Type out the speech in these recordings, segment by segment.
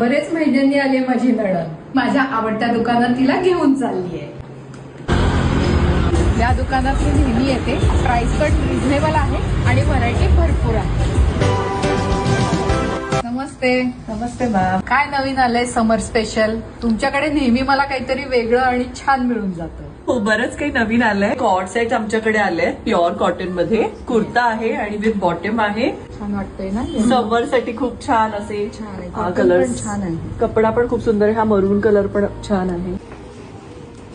बरेच महिन्यांनी आली माझी नणंद. माझ्या आवडत्या दुकानात तिला घेऊन चाललीये. या दुकानात मी नेहमी येते. प्राइस पण रिझनेबल आहे आणि व्हरायटी भरपूर आहे. नमस्ते. नमस्ते मॅम. काय नवीन आलंय समर स्पेशल? तुमच्याकडे नेहमी मला काहीतरी वेगळं आणि छान मिळून जातं. हो, बरंच काही नवीन आलंय. कॉर्ड सेट आमच्याकडे आले प्युअर कॉटन मध्ये. कुर्ता आहे आणि विथ बॉटम आहे. छान वाटतंय ना? समर साठी खूप छान असे छान आहे. हा Cotton कलर पण छान आहे. कपडा पण खूप सुंदर आहे. हा मरून कलर पण छान आहे.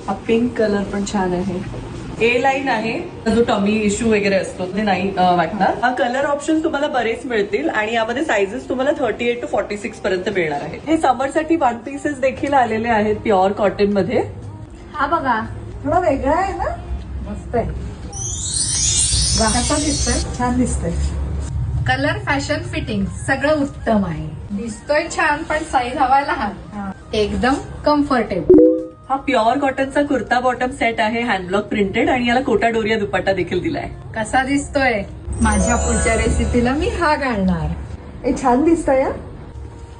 हा पिंक कलर पण छान आहे. ए लाईन आहे. जो टमी इश्यू वगैरे असतो ते नाही वाटणार. हा कलर ऑप्शन तुम्हाला बरेच मिळतील आणि यामध्ये साइजेस तुम्हाला 38 to 46 पर्यंत मिळणार आहे. हे समर साठी वन पीसेस देखील आलेले आहेत प्युअर कॉटन मध्ये. हा बघा, थोडा वेगळा आहे ना. मस्त आहे. कसा दिसतोय? छान दिसतंय. कलर, फॅशन, फिटिंग सगळं उत्तम आहे. दिसतोय छान, पण साईज हवा लहान. एकदम कम्फर्टेबल. हा प्युअर कॉटनचा कुर्ता बॉटम सेट आहे. हँडब्लॉक प्रिंटेड आणि याला कोटा डोरिया दुपट्टा देखील दिलाय. कसा दिसतोय? माझ्या पुढच्या रेसिपीला मी हा घालणार. हे छान दिसतंय.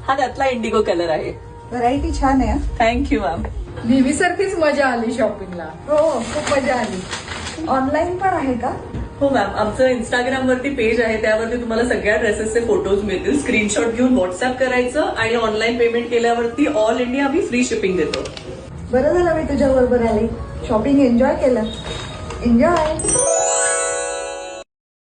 हा त्यातला इंडिगो कलर आहे. व्हरायटी छान आहे. Thank you ma'am. नेहमीसारखीच मजा आली शॉपिंगला. हो, खूप मजा आली. ऑनलाईन पण आहे का? हो मॅम, आमचं इंस्टाग्राम वरती पेज आहे. त्यावरती तुम्हाला सगळ्या ड्रेसेसचे फोटोज मिळतील. स्क्रीनशॉट घेऊन व्हॉट्सअप करायचं आणि ऑनलाईन पेमेंट केल्यावरती ऑल इंडिया आम्ही फ्री शिपिंग देतो. बरं झालं मी तुझ्या बरोबर आले. शॉपिंग एन्जॉय केलं. एन्जॉय.